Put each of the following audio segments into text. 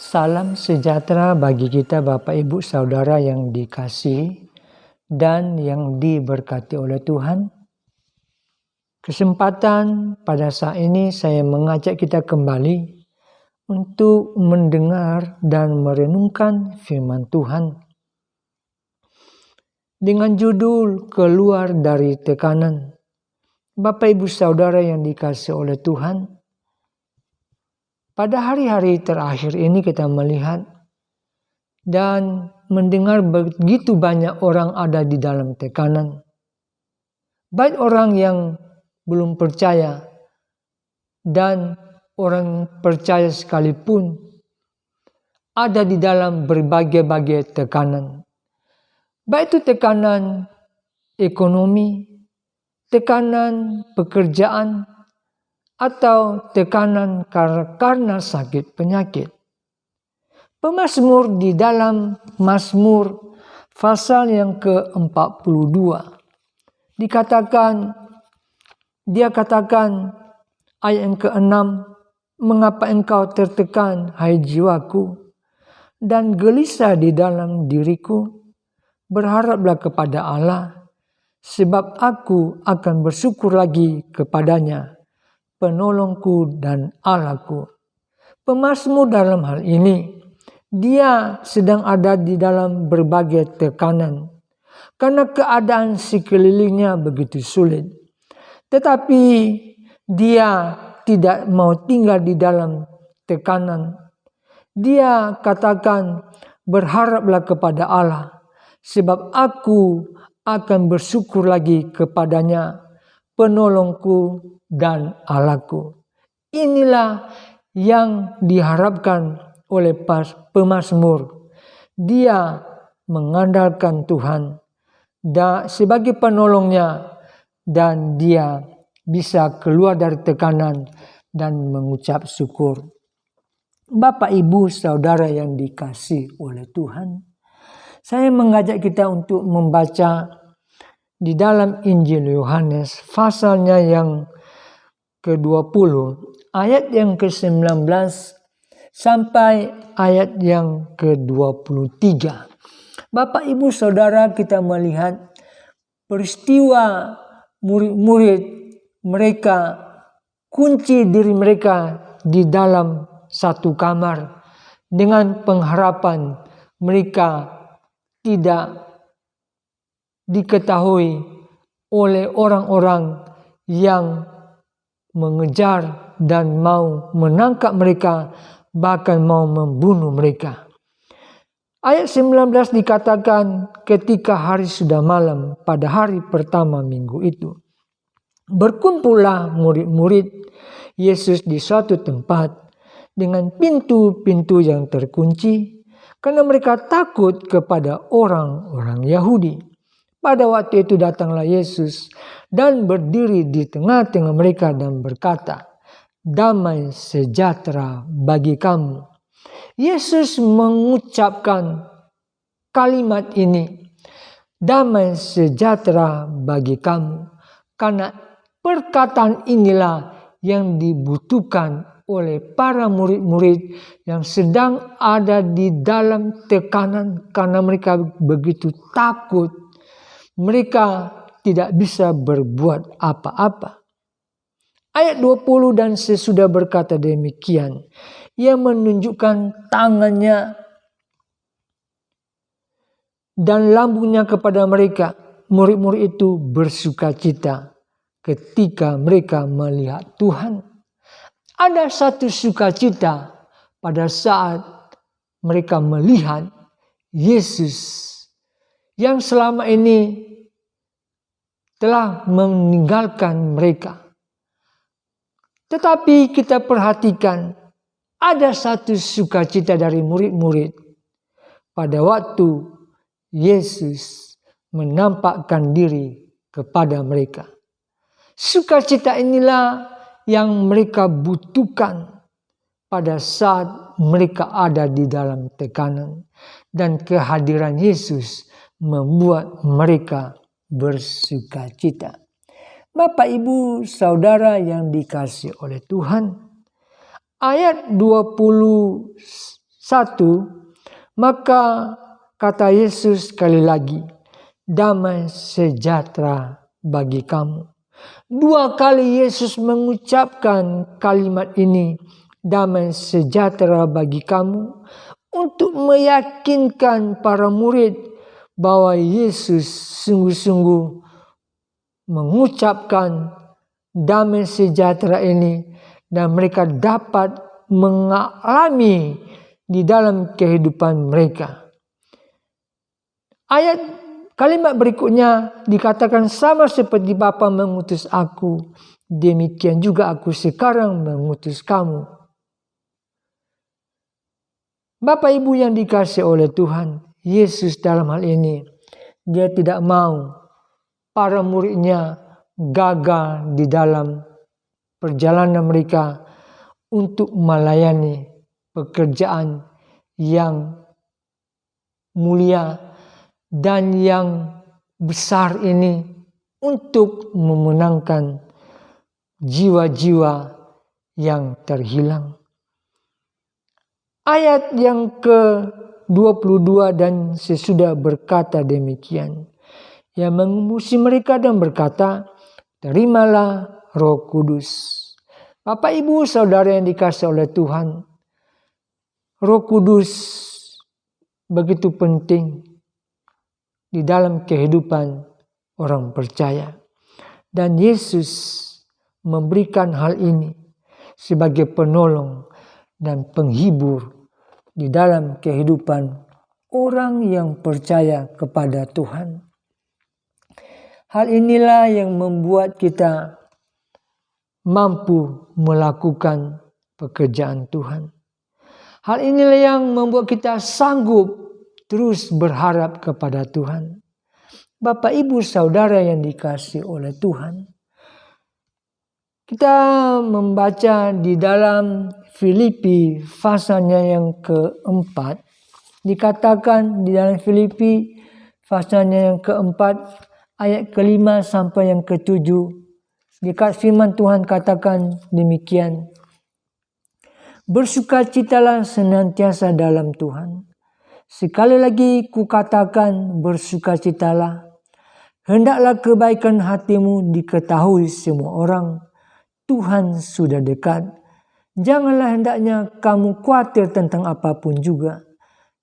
Salam sejahtera bagi kita Bapak Ibu Saudara yang dikasihi dan yang diberkati oleh Tuhan. Kesempatan pada saat ini saya mengajak kita kembali untuk mendengar dan merenungkan firman Tuhan. Dengan judul Keluar dari Tekanan. Bapak Ibu Saudara yang dikasihi oleh Tuhan, pada hari-hari terakhir ini kita melihat dan mendengar begitu banyak orang ada di dalam tekanan. Baik orang yang belum percaya dan orang percaya sekalipun ada di dalam berbagai-bagai tekanan. Baik itu tekanan ekonomi, tekanan pekerjaan, atau tekanan karena sakit penyakit. Pemazmur di dalam Mazmur pasal yang ke-42 dia katakan ayat yang ke-6, mengapa engkau tertekan hai jiwaku dan gelisah di dalam diriku, berharaplah kepada Allah, sebab aku akan bersyukur lagi kepadanya, penolongku dan Allahku. Pemazmur dalam hal ini, dia sedang ada di dalam berbagai tekanan karena keadaan sekelilingnya begitu sulit. Tetapi dia tidak mau tinggal di dalam tekanan. Dia katakan, berharaplah kepada Allah, sebab aku akan bersyukur lagi kepadanya, penolongku dan Allahku. Inilah yang diharapkan oleh pemazmur. Dia mengandalkan Tuhan sebagai penolongnya dan dia bisa keluar dari tekanan dan mengucap syukur. Bapak Ibu Saudara yang dikasihi oleh Tuhan, saya mengajak kita untuk membaca di dalam Injil Yohanes pasalnya yang ke-20 ayat yang ke-19 sampai ayat yang ke-23. Bapak Ibu Saudara, kita melihat peristiwa murid-murid mereka kunci diri mereka di dalam satu kamar dengan pengharapan mereka tidak diketahui oleh orang-orang yang mengejar dan mau menangkap mereka, bahkan mau membunuh mereka. Ayat 19 dikatakan, ketika hari sudah malam pada hari pertama minggu itu, berkumpullah murid-murid Yesus di suatu tempat dengan pintu-pintu yang terkunci, karena mereka takut kepada orang-orang Yahudi. Pada waktu itu datanglah Yesus dan berdiri di tengah-tengah mereka dan berkata, damai sejahtera bagi kamu. Yesus mengucapkan kalimat ini, damai sejahtera bagi kamu, karena perkataan inilah yang dibutuhkan oleh para murid-murid yang sedang ada di dalam tekanan karena mereka begitu takut. Mereka tidak bisa berbuat apa-apa. Ayat 20, dan sesudah berkata demikian, ia menunjukkan tangannya dan lambungnya kepada mereka. Murid-murid itu bersukacita ketika mereka melihat Tuhan. Ada satu sukacita pada saat mereka melihat Yesus yang selama ini telah meninggalkan mereka. Tetapi kita perhatikan, ada satu sukacita dari murid-murid pada waktu Yesus menampakkan diri kepada mereka. Sukacita inilah yang mereka butuhkan pada saat mereka ada di dalam tekanan. Dan kehadiran Yesus membuat mereka bersukacita. Bapak Ibu Saudara yang dikasihi oleh Tuhan, ayat 21 Maka kata Yesus sekali lagi, damai sejahtera bagi kamu. 2 kali Yesus mengucapkan kalimat ini, damai sejahtera bagi kamu, untuk meyakinkan para murid bahwa Yesus sungguh-sungguh mengucapkan damai sejahtera ini dan mereka dapat mengalami di dalam kehidupan mereka. Kalimat berikutnya dikatakan, sama seperti Bapa mengutus aku, demikian juga aku sekarang mengutus kamu. Bapak Ibu yang dikasihi oleh Tuhan, Yesus dalam hal ini, dia tidak mau para muridnya gagal di dalam perjalanan mereka untuk melayani pekerjaan yang mulia dan yang besar ini untuk memenangkan jiwa-jiwa yang terhilang. Ayat yang ke-22 dan sesudah berkata demikian, ia mengurusi mereka dan berkata, terimalah Roh Kudus. Bapak Ibu Saudara yang dikasihi oleh Tuhan, Roh Kudus begitu penting di dalam kehidupan orang percaya. Dan Yesus memberikan hal ini sebagai penolong dan penghibur di dalam kehidupan orang yang percaya kepada Tuhan. Hal inilah yang membuat kita mampu melakukan pekerjaan Tuhan. Hal inilah yang membuat kita sanggup terus berharap kepada Tuhan. Bapak Ibu Saudara yang dikasihi oleh Tuhan, kita membaca di dalam Filipi pasalnya yang keempat, dikatakan di dalam Filipi pasalnya yang keempat ayat ke-5 sampai yang ke-7, firman Tuhan katakan demikian, bersukacitalah senantiasa dalam Tuhan. Sekali lagi kukatakan bersukacitalah. Hendaklah kebaikan hatimu diketahui semua orang. Tuhan sudah dekat. Janganlah hendaknya kamu khawatir tentang apapun juga.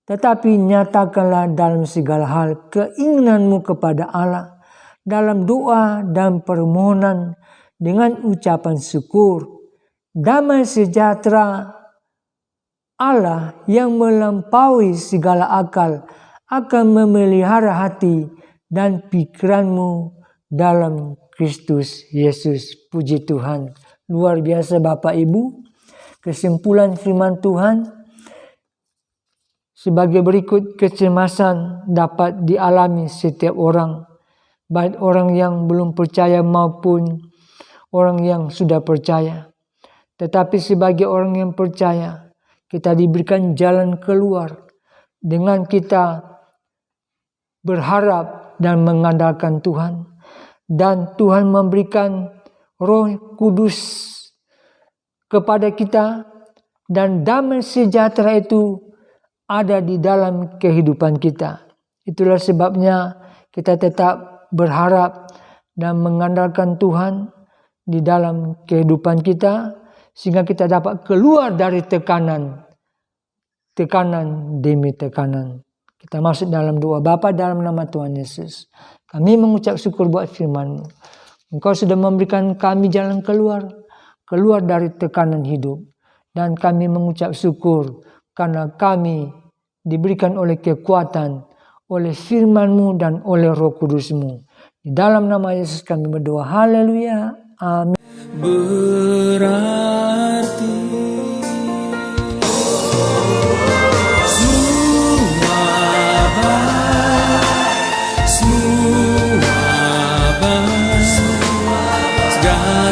Tetapi nyatakanlah dalam segala hal keinginanmu kepada Allah. Dalam doa dan permohonan dengan ucapan syukur. Damai sejahtera Allah yang melampaui segala akal akan memelihara hati dan pikiranmu dalam Kristus Yesus. Puji Tuhan. Luar biasa Bapak Ibu. Kesimpulan firman Tuhan sebagai berikut, kecemasan dapat dialami setiap orang, baik orang yang belum percaya maupun orang yang sudah percaya. Tetapi sebagai orang yang percaya, kita diberikan jalan keluar dengan kita berharap dan mengandalkan Tuhan. Dan Tuhan memberikan Roh Kudus kepada kita, dan damai sejahtera itu ada di dalam kehidupan kita. Itulah sebabnya kita tetap berharap dan mengandalkan Tuhan di dalam kehidupan kita, sehingga kita dapat keluar dari tekanan demi tekanan. Kita masuk dalam doa. Bapa, dalam nama Tuhan Yesus, kami mengucap syukur buat firman-Mu. Engkau sudah memberikan kami jalan keluar dari tekanan hidup. Dan kami mengucap syukur karena kami diberikan oleh kekuatan, oleh firman-Mu dan oleh Roh Kudus-Mu. Di dalam nama Yesus kami berdoa. Haleluya. Amin. Berarti suara segala